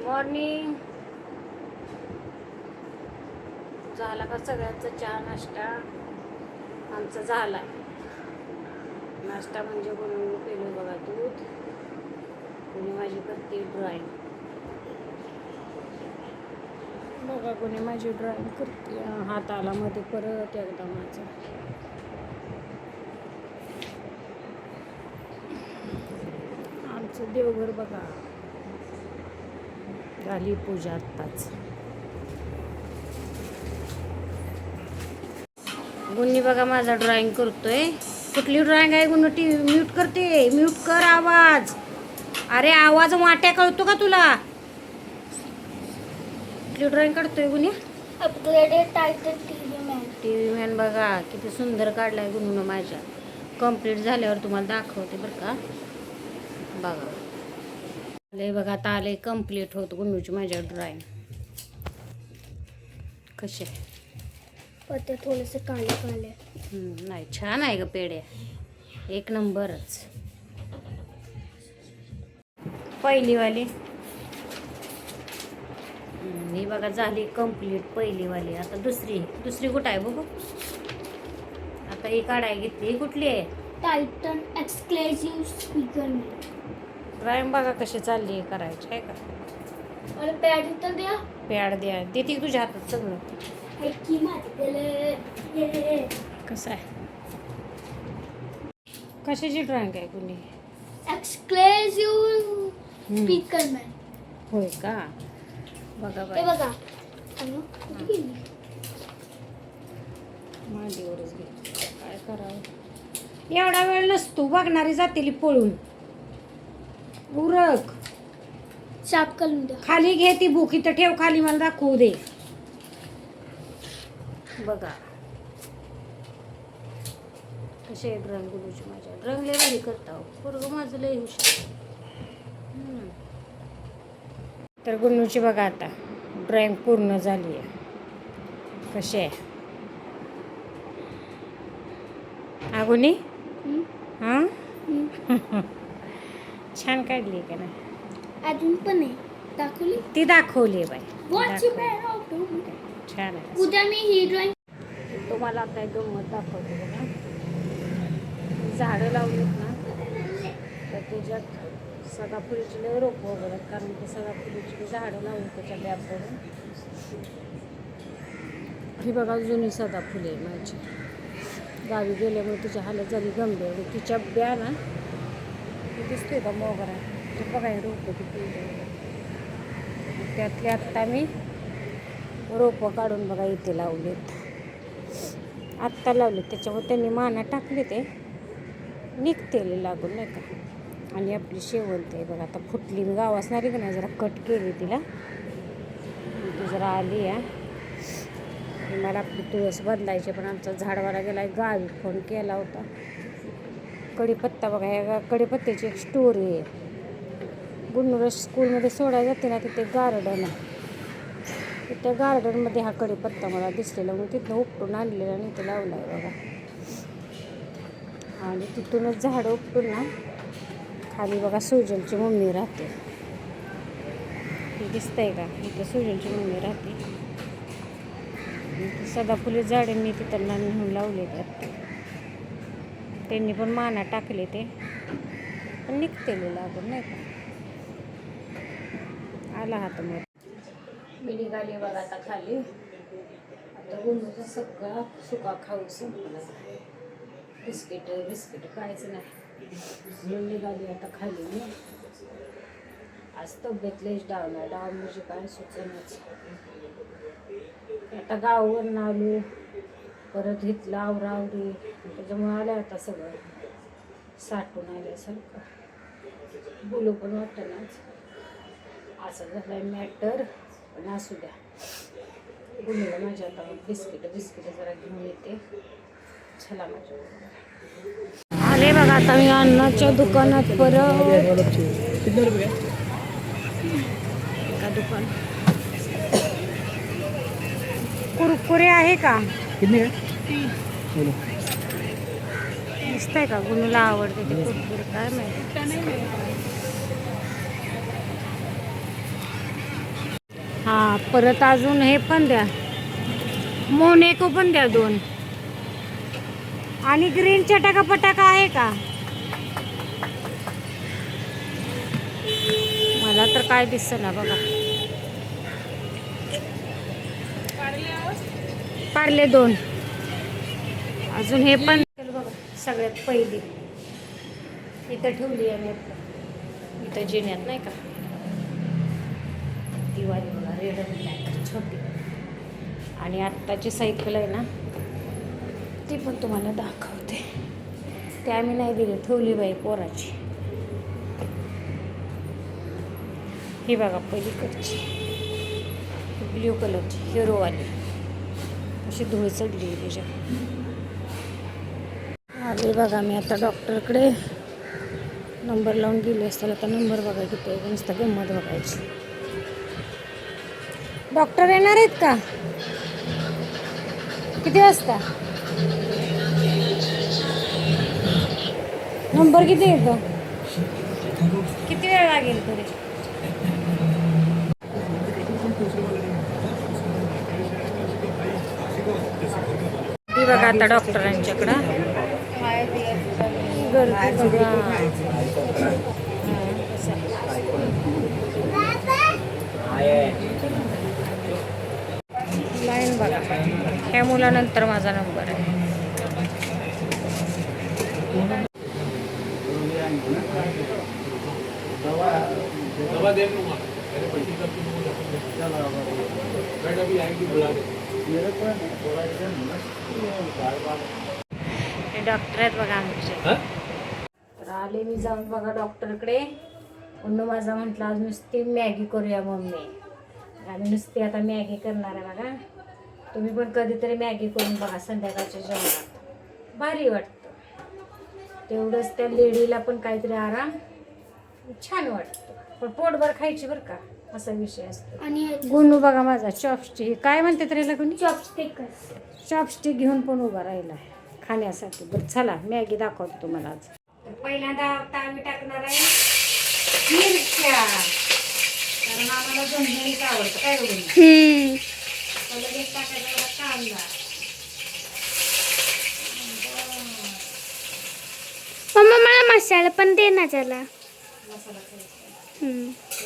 Morning. झाला का सगळ्यांचा चहा नाश्ता? आमचा झाला. नाश्ता म्हणजे बनवून पेलो बघा दूध. कोणी माझी करते ड्रॉइंग बघा, कोणी माझी ड्रॉइंग करते. हात आला मध्ये परत एकदा माझा. आमचं देवघर बघा, झाली पूजा आत्ताच. गुन्नी बघा माझा ड्रॉइंग करतोय. कुठली ड्रॉइंग आहे गुन्नू? टी म्यूट करते. म्यूट कर आवाज. अरे आवाज वाट्या कळतो का तुला? कुठली ड्रॉइंग काढतोय गुन्नी? अपग्रेडेड टायटन टीव्ही मॅन बघा किती सुंदर काढलाय गुन्नूनं माझ्या. कंप्लीट झाल्यावर तुम्हाला दाखवते बरं का. बघा आले बघा, आता आले कंप्लीट होत गुन्नूची माझ्या ड्रॉइंग. कसे पत्ते थोडेसे काळे काळे. नाही, छान आहे ग पेड्या, एक नंबरच. पहिलीवाली ही बघा झाली कंप्लीट पहिलीवाली. आता दुसरी कुठं आहे बघू? आता ही काढाय घेतली. ही कुठली आहे? Titan exclusive speaker. ड्रॉइंग बघा कशी चालली करायची आहे का. मला पॅड तर द्या. पॅड द्या, देते तुझ्या हातात सगळं. कसं आहे? कशाची ड्रॉइंग आहे कुणी? Exclusive speaker man. होय का? बघा हे बघा, बघा. कुठे गेली? मांडीवरच घे. काय करावं, एवढा वेळ नसतो. बघणारी जातेली पळून. उरक, साफ करून द्या. खाली घे ती बुक. इथं ठेव खाली, मला दाखवू दे. बघा कसे आहे ड्रॉइंग गुरुची माझ्या. ड्रॉइंग लय भारी करता पोरगं माझं, लय हुशार. तर गुन्नूची बघा आता ड्रॉइंग पूर्ण झाली आहे. कशी आहे आगुनी? हां छान काढली का नाही? अजून पण आहे. दाखवली? ती दाखवली बाई, छान आहे. उद्या मी ही ड्रॉइंग तुम्हाला काय गंमत दाखवते बघा. झाडं लावलीत ना, तर त्याच्यात सदाफुलीची लय रोपं वगैरे आहेत. कारण ते सदाफुलीची झाडं लावली त्याच्या लॅबवरून. ही बघा जुनी सदाफुली आहे माझी. गावी गेल्यामुळे तिची हालत झाली गंभीर. तिच्या ब्या ना दिसतोय का मोगरा, ते बघा हे रोपं किती. त्यातले आत्ता मी रोपं काढून बघा इथे लावलेत. आत्ता लावलेत, त्याच्यावर त्यांनी माना टाकले, ते निघतेले लागून नाही का. आणि आपली शेवंती आहे बघा आता फुटली. मी गाव असणारी का नाही, जरा कट केली तिला. ती जरा आली आहे. मला आपली तुळस बदलायची, पण आमचा झाडवाला गेला गावी. फोन केला होता. कढीपत्ता बघा, ह्या कढीपत्त्याची एक स्टोरी आहे. गुन्नूला स्कूलमध्ये सोडायला जाते ना, तिथे गार्डन आहे. त्या गार्डनमध्ये हा कढीपत्ता मला दिसलेला, मग तिथनं उपटून आणलेला आणि इथे लावला आहे बघा. आणि तिथूनच झाडं उपटून ना खाली बघा सुजलची मम्मी राहते. हे दिसतंय का? इथं सुजलची मम्मी राहते. सदाफुली झाडे मी तिथं नेऊन लावले. त्यात त्यांनी पण माना टाकले, ते पण निघतेले लागून नाही का. आला हात मग मी निघाली बघा आता खाली. आता गुन्नूचा सगळा सुका खाऊ संपला. बिस्किट काहीच नाही. म्हणून निघाली आता खाली मी. आज तब्येत लयच डाऊन आहे. डाऊन म्हणजे काय सुचनाच. आता गावावरून आलो, परत घेतलं आवरावरी, त्याच्यामुळे आलं आता सगळं साठून आल्यासारखं. बोलू पण वाटतं नाच. असं झालं आहे मॅटर. पण असू द्या, गुन्ह्याला माझ्या आता बिस्किट जरा घेऊन येते. चला माझ्या आले बघा. आता मी अन्नाच्या दुकानात परत एका दुकान. कुरकुरे आहे का? दिसतंय का? गुन्नूला आवडते ते कुरकुरे. काय माहिती हां परत अजून हे पण द्या, मोनेको पण द्या 2. आणि ग्रीन चटाका पटाका आहे का? मला तर काय दिसत ना बघा. पार्ले 2. अजून हे पण बघा. सगळ्यात पहिली इथं ठेवली आहे मी, इथं जिन्यात नाही का, दिवाळी बघा, रेड आणि ब्लॅक छोटी. आणि आत्ताची सायकल आहे ना ती पण तुम्हाला दाखवते. ते आम्ही नाही दिली, ठेवली बाई पोराची. ही बघा पलीकडची ब्ल्यू कलरची हिरोवाली, अशी धूळ चढली आहे तिच्या. आली बघा मी आता डॉक्टरकडे. नंबर लावून गेली असताना आता नंबर बघा किती आहे, नुसतं गंमत बघायची. डॉक्टर येणार आहेत का? किती वाजता? नंबर किती येतो? किती वेळ लागेल तरी? ती बघा आता डॉक्टरांच्याकडं गर्दी बघा. लाईन बघा. ह्या मुलानंतर माझा नंबर आहे. हे डॉक्टर आहेत बघा आमचे. तर आले मी जाऊन बघा डॉक्टरकडे. म्हणून माझा म्हटलं आज नुसती मॅगी करूया मम्मी. आम्ही नुसती आता मॅगी करणार आहे बघा. तुम्ही पण कधीतरी मॅगी करून बघा संध्याकाळच्या जेवणात, भारी वाटतं. तेवढंच त्या लेडीला पण काहीतरी आराम, छान वाटतं. पण पोटभर खायची बरं का, असा विषय असतो. आणि गुणू बघा माझा चॉपस्टिक, काय म्हणते तरी गुणी, चॉपस्टिक चॉपस्टिक घेऊन पण उभा राहिला खाण्यासाठी. बरं चला मॅगी दाखवतो तुम्हाला आज. पहिल्यांदा आता आम्ही टाकणार आहे मिरच्या, कारण आम्हाला झणझणीत आवडतं. काय बघून लगेच टाकायचा कांदा. मम्मा मला मसाला पण दे ना त्याला. मसाला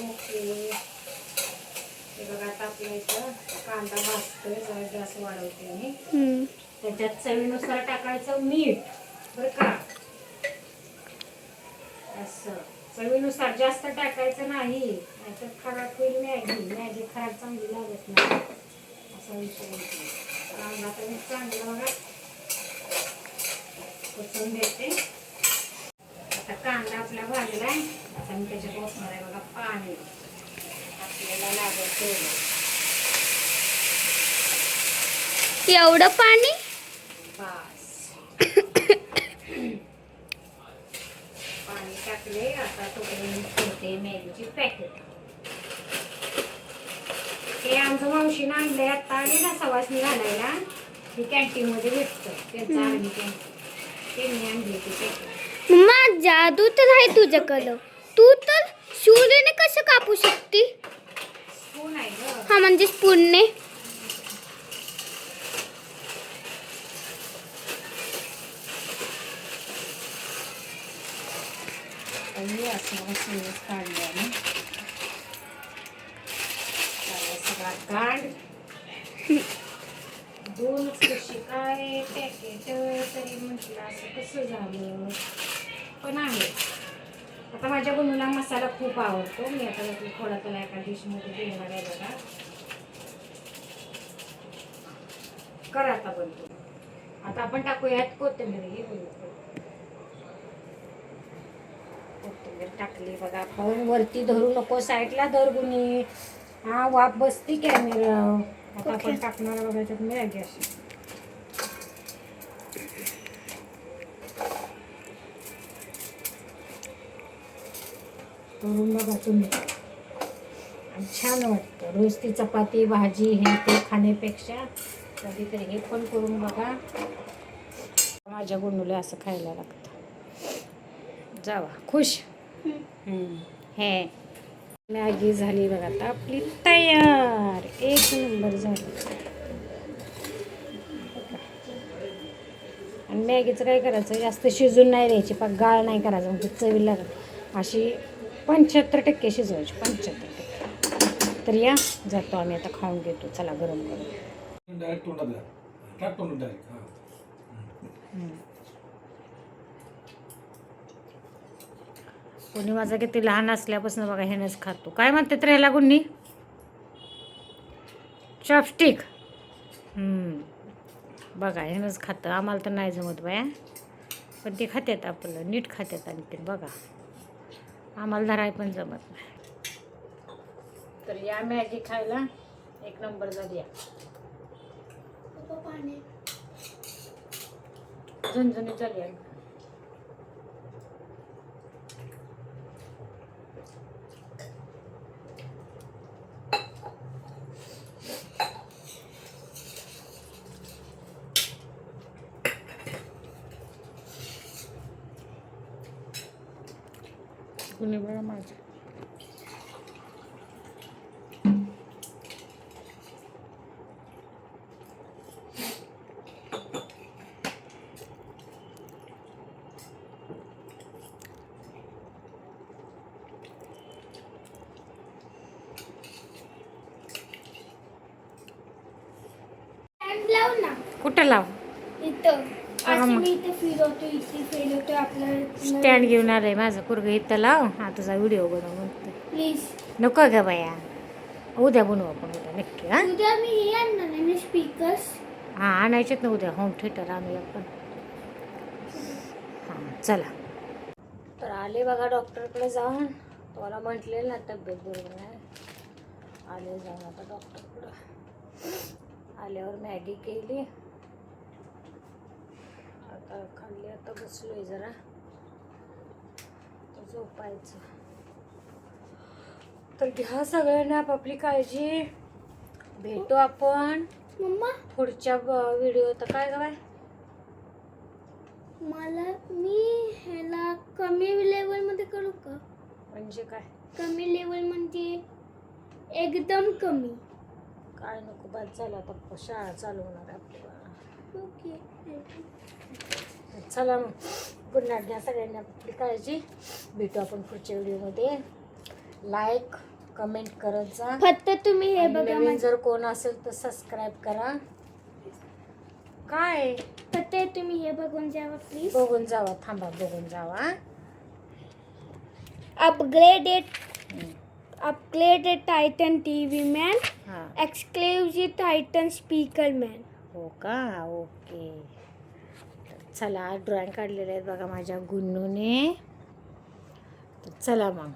ओके. हे बघा आता आपल्या इथं कांदा भाजतोय, जरा गॅस वाढवते मी. त्याच्यात चवीनुसार टाकायचं मीठ बरं का, असं चवीनुसार, जास्त टाकायचं नाही, नाहीतर खराब होईल मॅगी. मॅगी खराब चांगली लागत नाही, असा विषय आहे. कांदा तर मी चांगला बघा पचवून देते. आता कांदा आपला भाजला आहे. आता मी त्याच्यात ओतणार आहे बघा पाणी, आपल्याला लागत तेवढं. एवढं पाणी बस. पाणी टाकले. आता तोपर्यंत ठेवते मॅगीची पॅकेट. हे आमचं मावशीनं आणलंय, आता आले ना सवासणी घालायला. ही कॅन्टीनमध्ये भेटतं, त्यांचं आर्मी कॅन्टीन, त्यांनी आणले ते पॅकेट. मम्मा जादू तर आहे तुझ्याकडं. तू तर सूर्यने कसं कापू शकते? स्पून आहे गं. हा म्हणजे स्पूनने. हे असं सीरियस काढलं ना, सगळा काढ. दोनच कशी काय पॅकेट तरी म्हटलं असं कसं झालं, पण आहे. आता माझ्या गुणूला मसाला खूप आवडतो. मी आता थोडा त्याला एका डिशमध्ये देणार आहे बघा. करा आता बनतो. आता आपण टाकूयात कोथिंबीर. हे कोथिंबीर टाकली बघा आपण. वरती धरू नको, साईडला धर गुणी. हा वाफ बसती कॅमेरा. आता आपण टाकणार बघा याच्यात मॅगी अशी. करून बघा तुम्ही, आणि छान वाटतं. रोज ती चपाती भाजी हे ते खाण्यापेक्षा कधीतरी हे पण करून बघा. माझ्या गुणूला असं खायला लागतं. जावा खुश. हे मॅगी झाली बघा आता आपली तयार. एक नंबर झाली. आणि मॅगीचं काय करायचं, जास्त शिजून नाही द्यायची, पण गाळ नाही करायचं, म्हणजे चवीला लागत. अशी 75% शिजवायची, 75%. तर या जातो आम्ही आता, खाऊन घेतो. चला गरम करून. डायरेक्ट तोंडात घाल. टाक तोंडात डायरेक्ट. हां. कोणी माझा किती लहान असल्यापासून बघा ह्यानंच खातो. काय म्हणते तर ह्याला गुन्नी? चॉपस्टिक. बघा ह्यानंच खातं. आम्हाला तर नाही जमत बाया, पण ते खात्यात आपलं नीट खात्यात. आणखी बघा आम्हाला धराय पण जमत नाही. तर या मॅगी खायला एक नंबर झाली. झणझणीत झाली आहे. कुणी बघा माझं. लाव ना कुठं लाव? इथं. हा, असं मग. मी इथे फिरवतो, इथे फिरवतो आपलं. स्टँड घेऊन आलंय माझं पोरगं. इथं लाव. हा तुझा व्हिडिओ बनव म्हणतो. प्लीज. नको का बाया, उद्या बनवू आपण, उद्या नक्की. हा उद्या मी हे आणणार आहे ना, स्पीकर्स. हां आणायचेत ना उद्या. होम थिएटर आणूया आपण. हां चला. तर आले बघा डॉक्टरकडे जाऊन. तुम्हाला म्हटलेलं ना तब्येत बरोबर नाही. आले जाऊन आता डॉक्टरकडं. आल्यावर मॅगी केली, आता खाल्ली. आता बसलोय जरा, तर झोपायचं. तर घ्या सगळ्यांनी आपापली काळजी. भेटू आपण मम्मा, पुढच्या व्हिडिओ. तर काय गं बाय, मी ह्याला कमी लेवलमध्ये करू का? म्हणजे काय कमी लेवल म्हणजे एकदम कमी. काय नको, बाद झालं आता. शाळा चालू होणार आहे आपली बाळा. ओके. चला मग, गुड नाईट. घ्या सगळ्यांनी आपली काळजी. भेटू आपण पुढच्या व्हिडिओमध्ये. लाईक कमेंट करत जा. फक्त तुम्ही हे आणि बघा, नवीन जर कोण असेल तर सबस्क्राईब करा. काय फक्त तुम्ही हे बघून जावा प्लीज. बघून जावा, थांबा बघून जावा. अपग्रेडेड टायटन टीव्ही मॅन, हां एक्सक्लुझिव्ह टायटन स्पीकर मॅन. हो का, ओके. चला ड्रॉइंग काढलेले आहेत बघा माझ्या गुन्नूने. तर चला मग.